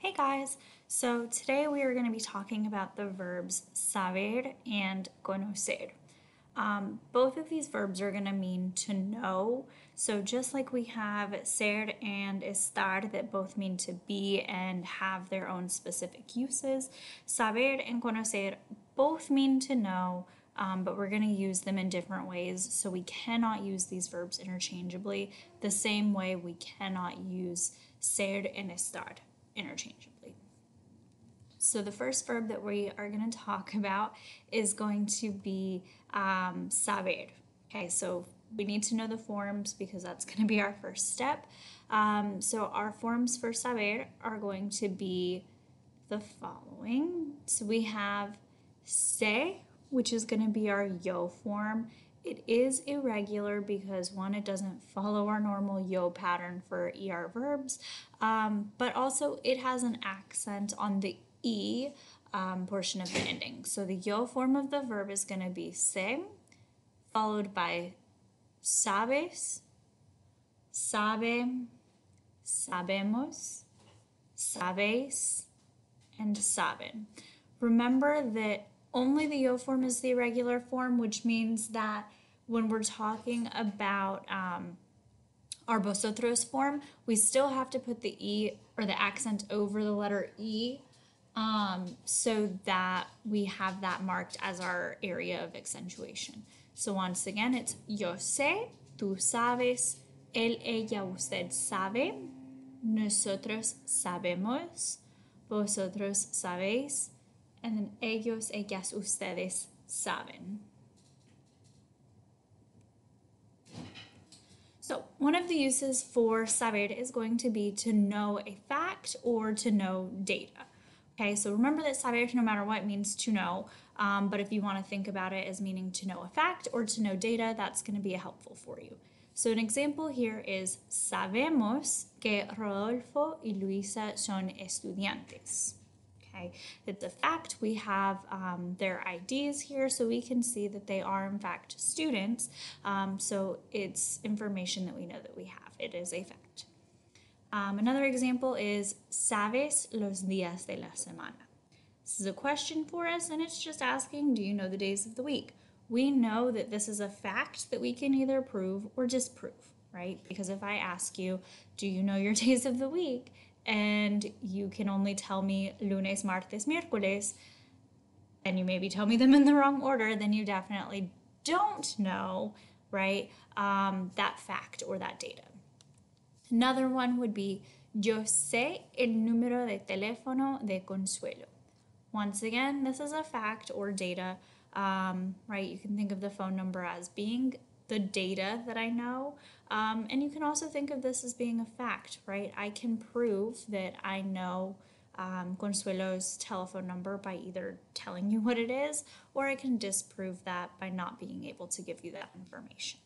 Hey guys, so today we are going to be talking about the verbs saber and conocer. Both of these verbs are going to mean to know. So just like we have ser and estar that both mean to be and have their own specific uses, saber and conocer both mean to know, but we're going to use them in different ways. So we cannot use these verbs interchangeably the same way we cannot use ser and estar interchangeably. So the first verb that we are going to talk about is going to be saber. Okay, so we need to know the forms because that's going to be our first step. So our forms for saber are going to be the following. So we have se, which is going to be our yo form. It is irregular because one, it doesn't follow our normal yo pattern for ER verbs, but also it has an accent on the E portion of the ending. So the yo form of the verb is going to be se, followed by sabes, sabe, sabemos, sabéis, and saben. Remember that only the yo form is the irregular form, which means that when we're talking about our vosotros form, we still have to put the E or the accent over the letter E so that we have that marked as our area of accentuation. So once again, it's yo sé, tú sabes, él, ella, usted sabe, nosotros sabemos, vosotros sabéis, and then ellos, ellas, ustedes saben. So one of the uses for saber is going to be to know a fact or to know data. Okay, so remember that saber, no matter what, means to know, but if you want to think about it as meaning to know a fact or to know data, that's going to be helpful for you. So an example here is sabemos que Rodolfo y Luisa son estudiantes. Okay, it's a fact. We have their IDs here, so we can see that they are in fact students. So it's information that we know that we have. It is a fact. Another example is sabes los días de la semana. This is a question for us, and it's just asking, do you know the days of the week? We know that this is a fact that we can either prove or disprove, right? Because if I ask you, do you know your days of the week? And you can only tell me lunes, martes, miércoles, and you maybe tell me them in the wrong order, then you definitely don't know, right, that fact or that data. Another one would be, yo sé el número de teléfono de Consuelo. Once again, this is a fact or data, right? You can think of the phone number as being the data that I know, and you can also think of this as being a fact, right? I can prove that I know Consuelo's telephone number by either telling you what it is, or I can disprove that by not being able to give you that information.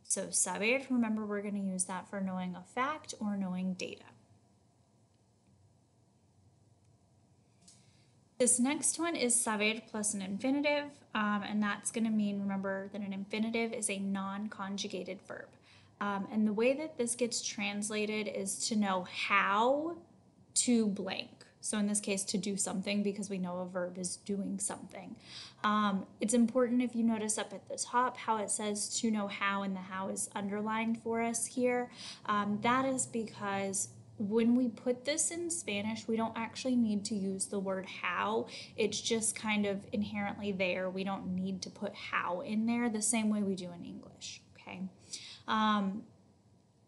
So saber, remember we're going to use that for knowing a fact or knowing data. This next one is saber plus an infinitive, and that's going to mean, remember that an infinitive is a non-conjugated verb. And the way that this gets translated is to know how to blank. So in this case, to do something, because we know a verb is doing something. It's important, if you notice up at the top how it says to know how, and the how is underlined for us here. That is because when we put this in Spanish, we don't actually need to use the word how. It's just kind of inherently there. We don't need to put how in there the same way we do in English, okay?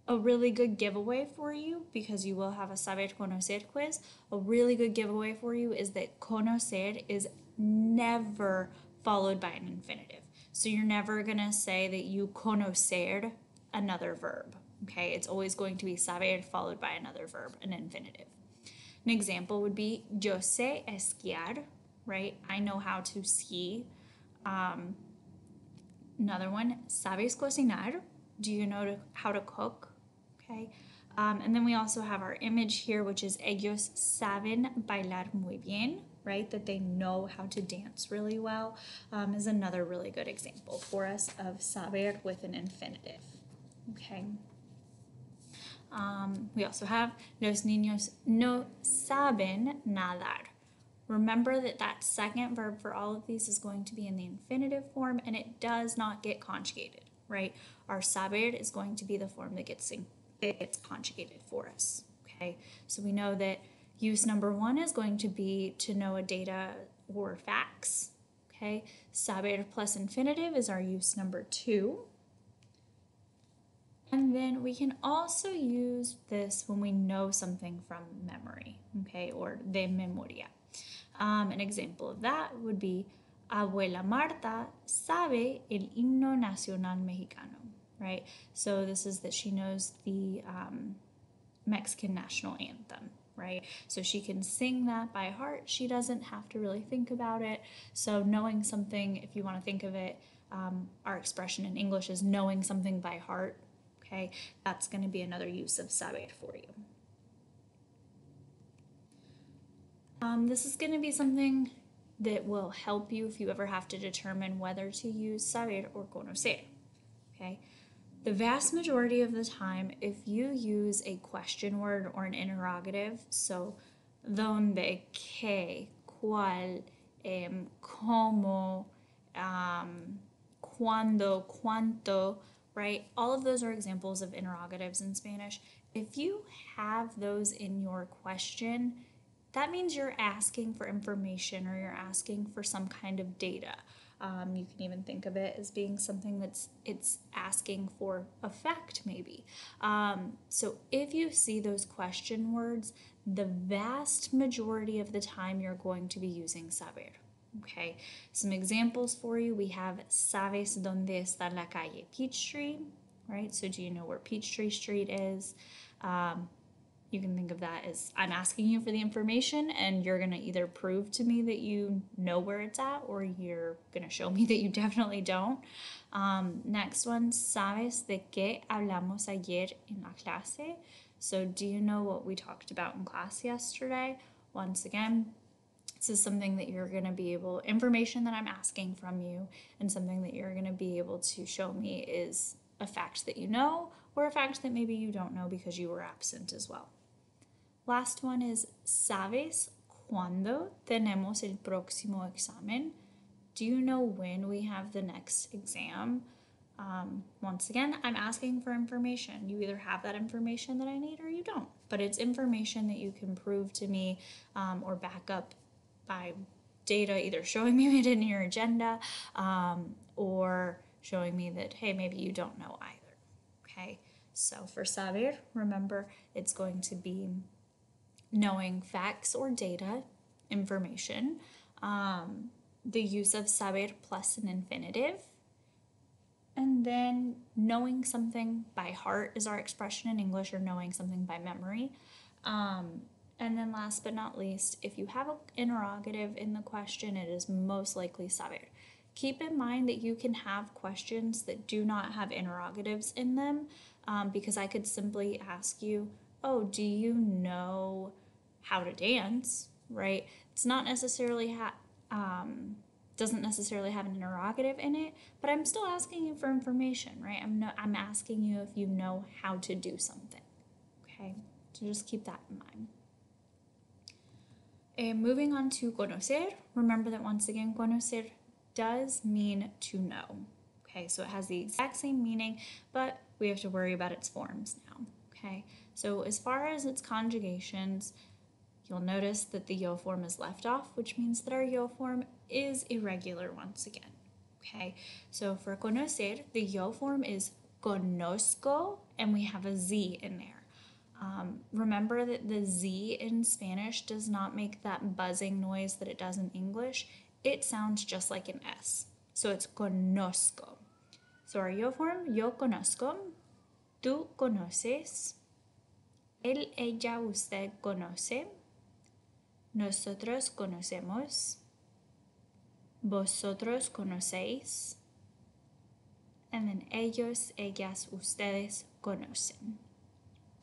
A really good giveaway for you, because you will have a Saber Conocer quiz, a really good giveaway for you is that conocer is never followed by an infinitive. So you're never going to say that you conocer another verb. Okay, it's always going to be saber followed by another verb, an infinitive. An example would be yo sé esquiar, right? I know how to ski. Another one, sabes cocinar? Do you know how to cook? Okay, and then we also have our image here, which is ellos saben bailar muy bien, right? That they know how to dance really well, is another really good example for us of saber with an infinitive. Okay. We also have los niños no saben nadar. Remember that that second verb for all of these is going to be in the infinitive form, and it does not get conjugated, right? Our saber is going to be the form that gets conjugated for us, okay? So we know that use number 1 is going to be to know a data or facts, okay? Saber plus infinitive is our use number 2. And then we can also use this when we know something from memory, okay, or de memoria. An example of that would be, Abuela Marta sabe el himno nacional mexicano, right? So this is that she knows the Mexican national anthem, right? So she can sing that by heart. She doesn't have to really think about it. So knowing something, if you want to think of it, our expression in English is knowing something by heart, okay? That's going to be another use of saber for you. This is going to be something that will help you if you ever have to determine whether to use saber or conocer, okay? The vast majority of the time, if you use a question word or an interrogative, so donde, qué, cuál, cómo, cuándo, cuánto, right? All of those are examples of interrogatives in Spanish. If you have those in your question, that means you're asking for information or you're asking for some kind of data. You can even think of it as being something it's asking for a fact, maybe. So if you see those question words, the vast majority of the time you're going to be using saber. Okay, some examples for you. We have ¿Sabes dónde está la calle Peachtree? Right, so do you know where Peachtree Street is? You can think of that as I'm asking you for the information and you're going to either prove to me that you know where it's at or you're going to show me that you definitely don't. Next one, ¿Sabes de qué hablamos ayer en la clase? So do you know what we talked about in class yesterday? Once again, this is something that you're going to be able, information that I'm asking from you and something that you're going to be able to show me is a fact that you know or a fact that maybe you don't know because you were absent as well. Last one is, ¿Sabes cuándo tenemos el próximo examen? Do you know when we have the next exam? Once again, I'm asking for information. You either have that information that I need or you don't. But it's information that you can prove to me or back up by data, either showing me it in your agenda or showing me that, hey, maybe you don't know either. Okay, so for saber, remember, it's going to be knowing facts or data, information, the use of saber plus an infinitive, and then knowing something by heart is our expression in English, or knowing something by memory. And then last but not least, if you have an interrogative in the question, it is most likely saber. Keep in mind that you can have questions that do not have interrogatives in them, because I could simply ask you, oh, do you know how to dance, right? It's not necessarily doesn't necessarily have an interrogative in it, but I'm still asking you for information, right? I'm asking you if you know how to do something, okay? So just keep that in mind. Moving on to conocer, remember that once again, conocer does mean to know, okay? So it has the exact same meaning, but we have to worry about its forms now, okay? So as far as its conjugations, you'll notice that the yo form is left off, which means that our yo form is irregular once again, okay? So for conocer, the yo form is conozco, and we have a Z in there. Remember that the Z in Spanish does not make that buzzing noise that it does in English. It sounds just like an S. So it's conozco. So our yo form, yo conozco, tú conoces, él, ella, usted conoce, nosotros conocemos, vosotros conocéis, and then ellos, ellas, ustedes conocen.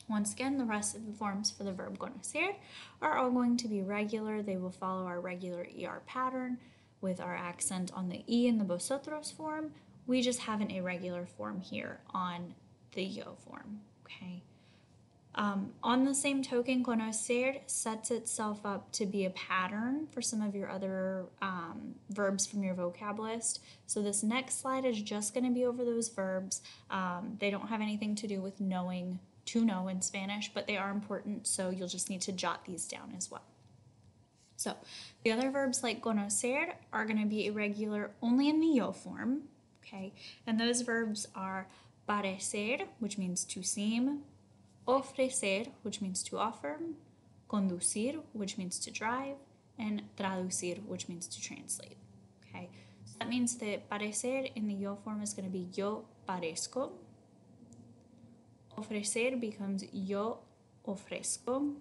Once again, the rest of the forms for the verb conocer are all going to be regular. They will follow our regular ER pattern with our accent on the E in the vosotros form. We just have an irregular form here on the yo form, okay? On the same token, conocer sets itself up to be a pattern for some of your other verbs from your vocab list. So this next slide is just going to be over those verbs. They don't have anything to do with knowing, to know in Spanish, but they are important, so you'll just need to jot these down as well. So the other verbs like conocer are going to be irregular only in the yo form, okay? And those verbs are parecer, which means to seem, ofrecer, which means to offer, conducir, which means to drive, and traducir, which means to translate, okay? So that means that parecer in the yo form is going to be yo parezco, ofrecer becomes yo ofrezco,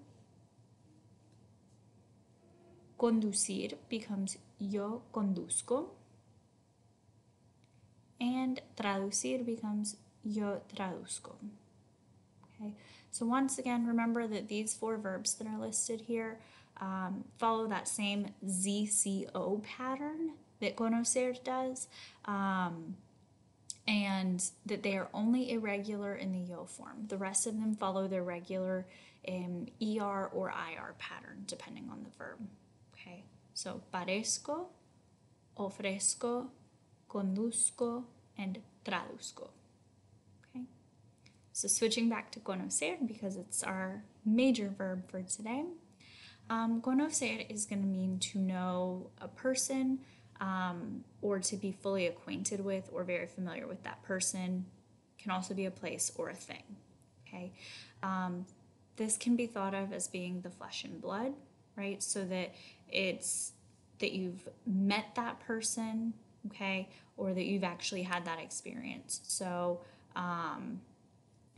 conducir becomes yo conduzco, and traducir becomes yo traduzco. Okay, so once again, remember that these 4 verbs that are listed here follow that same ZCO pattern that conocer does, and that they are only irregular in the yo form. The rest of them follow their regular ER or IR pattern, depending on the verb. Okay, so parezco, ofrezco, conduzco, and traduzco. Okay, so switching back to conocer because it's our major verb for today. Conocer is going to mean to know a person or to be fully acquainted with or very familiar with that person. Can also be a place or a thing. Okay, this can be thought of as being the flesh and blood, right? So that it's that you've met that person, okay, or that you've actually had that experience. So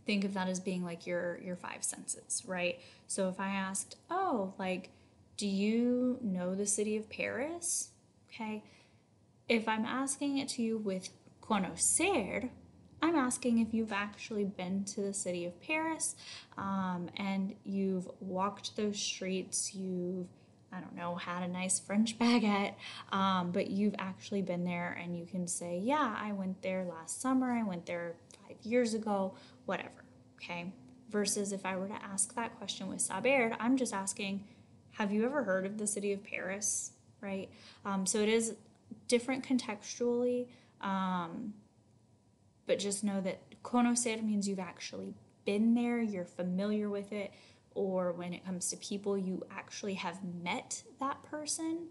think of that as being like your 5 senses, right? So if I asked, oh, like, do you know the city of Paris? Okay, if I'm asking it to you with conocer, I'm asking if you've actually been to the city of Paris and you've walked those streets, you've, I don't know, had a nice French baguette, but you've actually been there and you can say, yeah, I went there last summer, I went there 5 years ago, whatever, okay? Versus if I were to ask that question with Saber, I'm just asking, have you ever heard of the city of Paris, right? So it is different contextually, but just know that conocer means you've actually been there, you're familiar with it, or when it comes to people, you actually have met that person.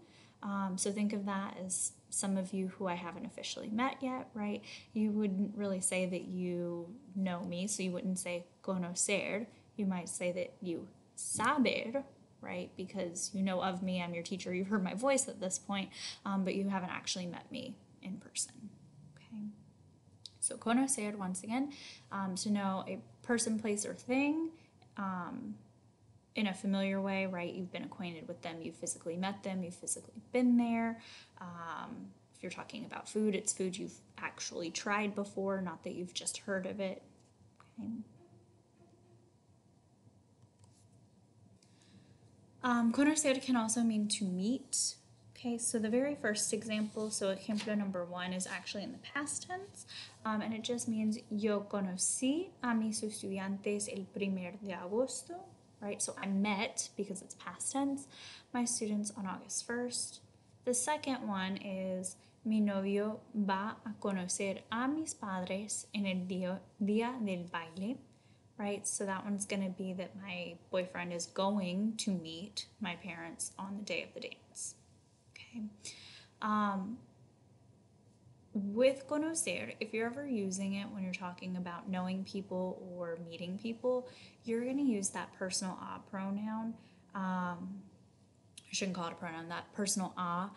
So think of that as some of you who I haven't officially met yet, right? You wouldn't really say that you know me, so you wouldn't say conocer. You might say that you saber, right? Because you know of me, I'm your teacher, you've heard my voice at this point, but you haven't actually met me in person, okay? So conocer, once again, to know a person, place, or thing in a familiar way, right? You've been acquainted with them, you've physically met them, you've physically been there. If you're talking about food, it's food you've actually tried before, not that you've just heard of it, okay? Conocer can also mean to meet. Okay, so the very first example, so ejemplo number 1 is actually in the past tense, and it just means yo conocí a mis estudiantes el 1 de agosto, right? So I met, because it's past tense, my students on August 1st. The second one is mi novio va a conocer a mis padres en el día del baile. Right, so that one's going to be that my boyfriend is going to meet my parents on the day of the dance. Okay. With conocer, if you're ever using it when you're talking about knowing people or meeting people, you're going to use that personal a pronoun. I shouldn't call it a pronoun, that personal a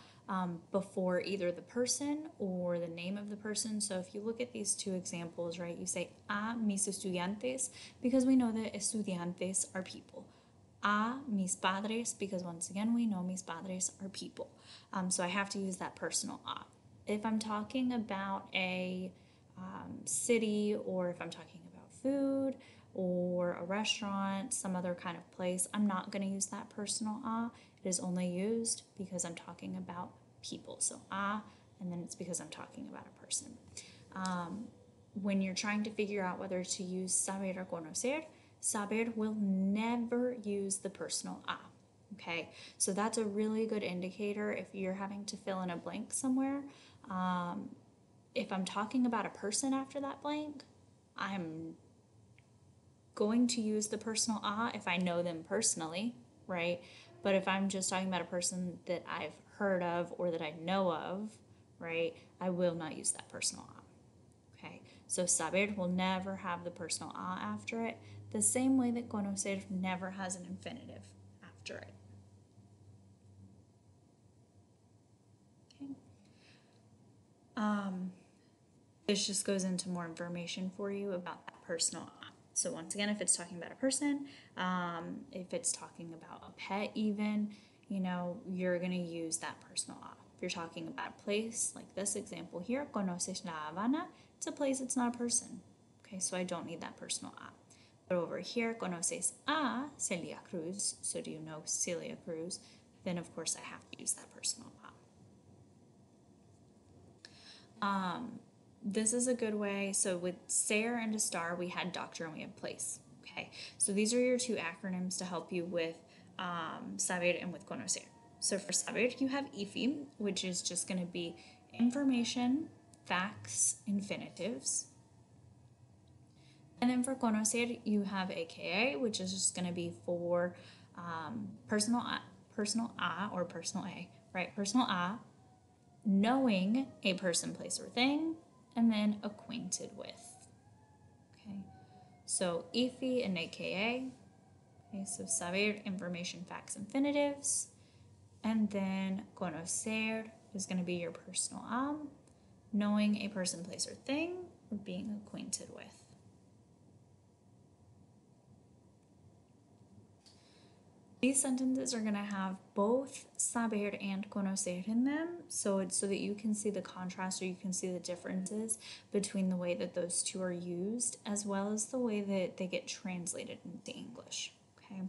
before either the person or the name of the person. So if you look at these 2 examples, right, you say a mis estudiantes because we know that estudiantes are people. A mis padres because once again we know mis padres are people. So I have to use that personal a. If I'm talking about a city, or if I'm talking about food or a restaurant, some other kind of place, I'm not going to use that personal a. It is only used because I'm talking about people. So a, and then it's because I'm talking about a person. When you're trying to figure out whether to use saber or conocer, Saber will never use the personal a. Okay, so that's a really good indicator if you're having to fill in a blank somewhere. If I'm talking about a person after that blank, I'm going to use the personal a if I know them personally, right? But if I'm just talking about a person that I've heard of or that I know of, right, I will not use that personal a. Okay, so saber will never have the personal a after it, the same way that conocer never has an infinitive after it. This just goes into more information for you about that personal a. So once again, if it's talking about a person, if it's talking about a pet even, you're going to use that personal a. If you're talking about a place, like this example here, conoces La Habana, it's a place, it's not a person. Okay, so I don't need that personal a. But over here, conoces a Celia Cruz, so do you know Celia Cruz? Then of course I have to use that personal a. This is a good way. So with SARE and STAR, we had doctor and we had place. Okay, so these are your two acronyms to help you with Saber and with Conocer. So for Saber, you have IFI, which is just going to be information, facts, infinitives. And then for Conocer, you have AKA, which is just going to be for personal a or personal a, right? Personal a, knowing a person, place, or thing, and then acquainted with. Okay, so IFI and AKA. Okay, so saber, information, facts, infinitives. And then conocer is going to be your personal knowing a person, place, or thing, or being acquainted with. These sentences are going to have both saber and conocer in them, so it's so that you can see the contrast or you can see the differences between the way that those two are used as well as the way that they get translated into English. Okay,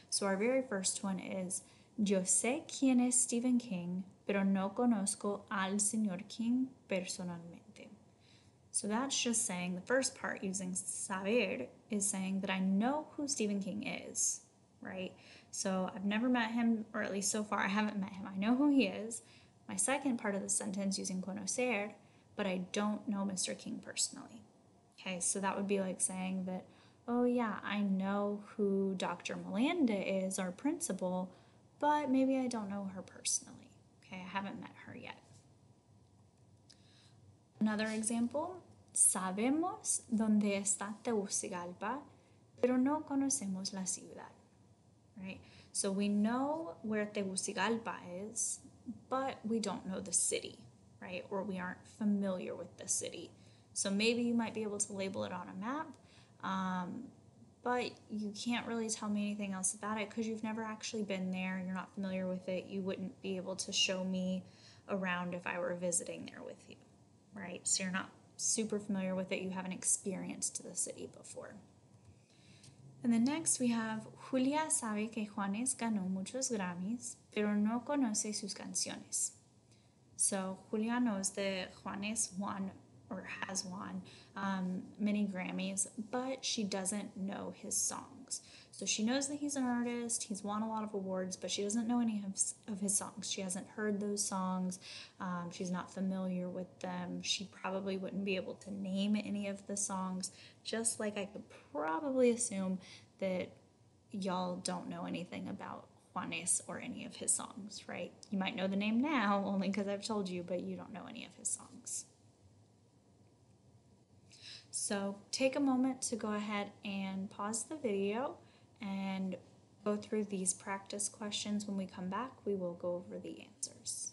so our very first one is Yo sé quién es Stephen King, pero no conozco al señor King personalmente. So that's just saying the first part using saber is saying that I know who Stephen King is, right? So I've never met him, or at least so far I haven't met him. I know who he is. My second part of the sentence using conocer, but I don't know Mr. King personally. Okay, so that would be like saying that, oh yeah, I know who Dr. Melinda is, our principal, but maybe I don't know her personally. Okay, I haven't met her yet. Another example, sabemos dónde está Tegucigalpa, pero no conocemos la ciudad. Right? So we know where Tegucigalpa is, but we don't know the city, right? Or we aren't familiar with the city. So maybe you might be able to label it on a map, but you can't really tell me anything else about it because you've never actually been there, you're not familiar with it, you wouldn't be able to show me around if I were visiting there with you, right? So you're not super familiar with it, you haven't experienced the city before. And then next we have Julia sabe que Juanes ganó muchos Grammys, pero no conoce sus canciones. So Julia knows that Juanes won or has won many Grammys, but she doesn't know his songs. So she knows that he's an artist, he's won a lot of awards, but she doesn't know any of his songs. She hasn't heard those songs, she's not familiar with them. She probably wouldn't be able to name any of the songs, just like I could probably assume that y'all don't know anything about Juanes or any of his songs, right? You might know the name now only because I've told you, but you don't know any of his songs. So take a moment to go ahead and pause the video and go through these practice questions. When we come back, we will go over the answers.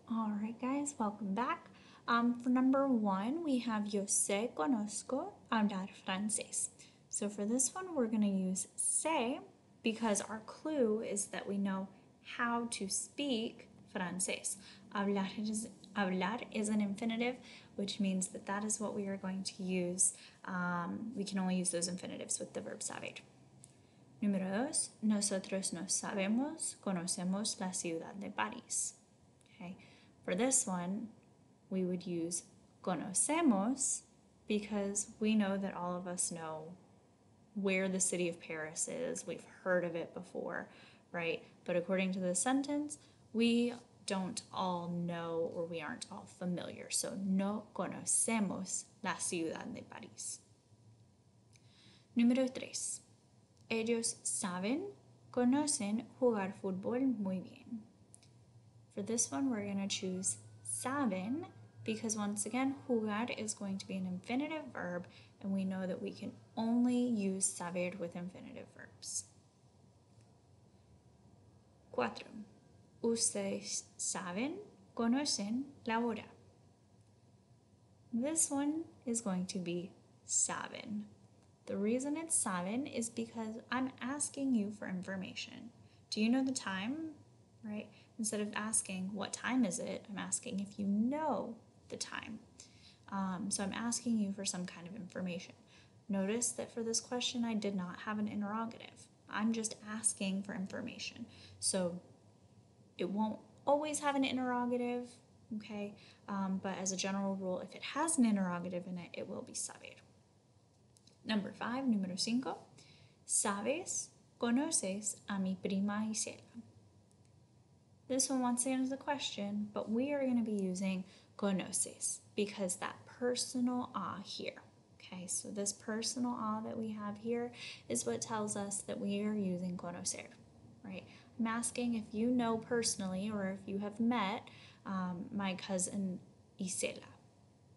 All right, guys, welcome back. For number one, we have Yo sé, conozco, hablar francés. So for this one, we're going to use sé because our clue is that we know how to speak francés. Hablar is an infinitive, which means that that is what we are going to use. We can only use those infinitives with the verb saber. Número dos, nosotros no sabemos, conocemos la ciudad de París. Okay, for this one, we would use conocemos because we know that all of us know where the city of Paris is. We've heard of it before, right? But according to the sentence, we don't all know or we aren't all familiar. So no conocemos la ciudad de París. Número 3. Ellos conocen jugar fútbol muy bien. For this one, we're going to choose saben because once again, jugar is going to be an infinitive verb and we know that we can only use saber with infinitive verbs. 4. Ustedes conocen la hora. This one is going to be saben. The reason it's saben is because I'm asking you for information. Do you know the time? Right? Instead of asking what time is it, I'm asking if you know the time. So I'm asking you for some kind of information. Notice that for this question, I did not have an interrogative. I'm just asking for information. So it won't always have an interrogative, okay? But as a general rule, if it has an interrogative in it, it will be saber. Number 5, número 5. ¿Sabes? ¿Conoces a mi prima Isela? This one once again is a question, but we are going to be using conoces because that personal here. Okay, so this personal that we have here is what tells us that we are using conocer, right? I'm asking if you know personally or if you have met my cousin Isela.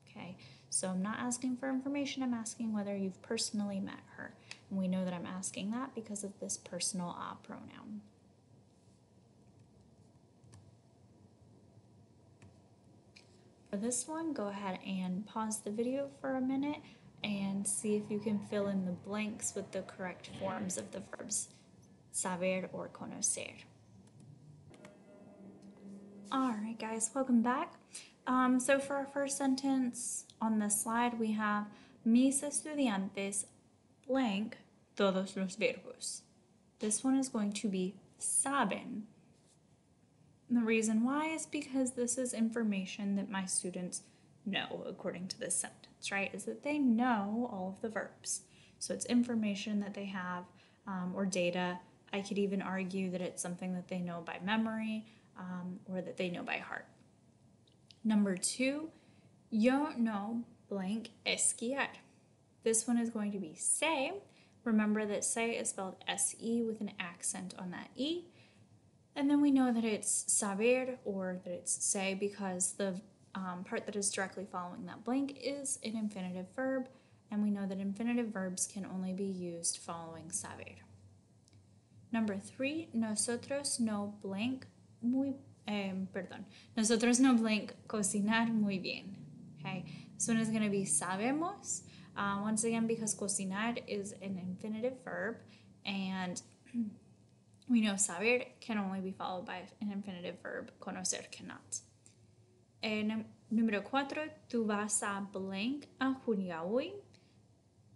Okay, so I'm not asking for information, I'm asking whether you've personally met her. And we know that I'm asking that because of this personal pronoun. For this one, go ahead and pause the video for a minute and see if you can fill in the blanks with the correct forms of the verbs saber or conocer. Alright guys, welcome back. So for our first sentence on this slide, we have mis estudiantes blank todos los verbos. This one is going to be saben. The reason why is because this is information that my students know according to this sentence, right? Is that they know all of the verbs. So it's information that they have or data. I could even argue that it's something that they know by memory or that they know by heart. Number 2, yo no blank esquiar. This one is going to be say. Remember that say is spelled S-E with an accent on that E. And then we know that it's saber or that it's say because the part that is directly following that blank is an infinitive verb, and we know that infinitive verbs can only be used following saber. Number 3, nosotros no blank nosotros no blank cocinar muy bien. Okay, this one is going to be sabemos, once again because cocinar is an infinitive verb, and we know saber can only be followed by an infinitive verb, conocer cannot. Número 4, tú vas a blank a jugar hoy.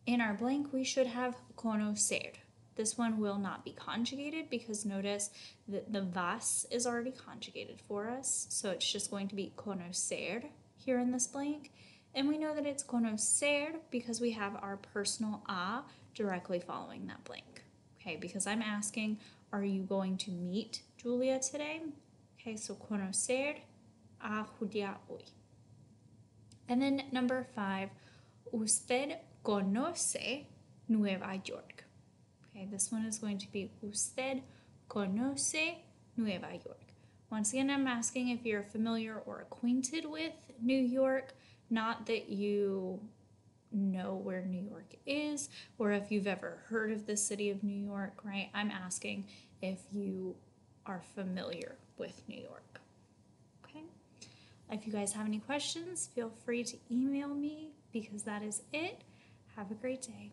In our blank, we should have conocer. This one will not be conjugated because notice that the vas is already conjugated for us. So it's just going to be conocer here in this blank. And we know that it's conocer because we have our personal a directly following that blank. Okay, because I'm asking, are you going to meet Julia today? Okay, so conocer a Julia hoy. And then number 5, usted conoce Nueva York. Okay, this one is going to be usted conoce Nueva York. Once again, I'm asking if you're familiar or acquainted with New York, not that you know where New York is or if you've ever heard of the city of New York, right? I'm asking if you are familiar with New York. Okay? If you guys have any questions, feel free to email me because that is it. Have a great day.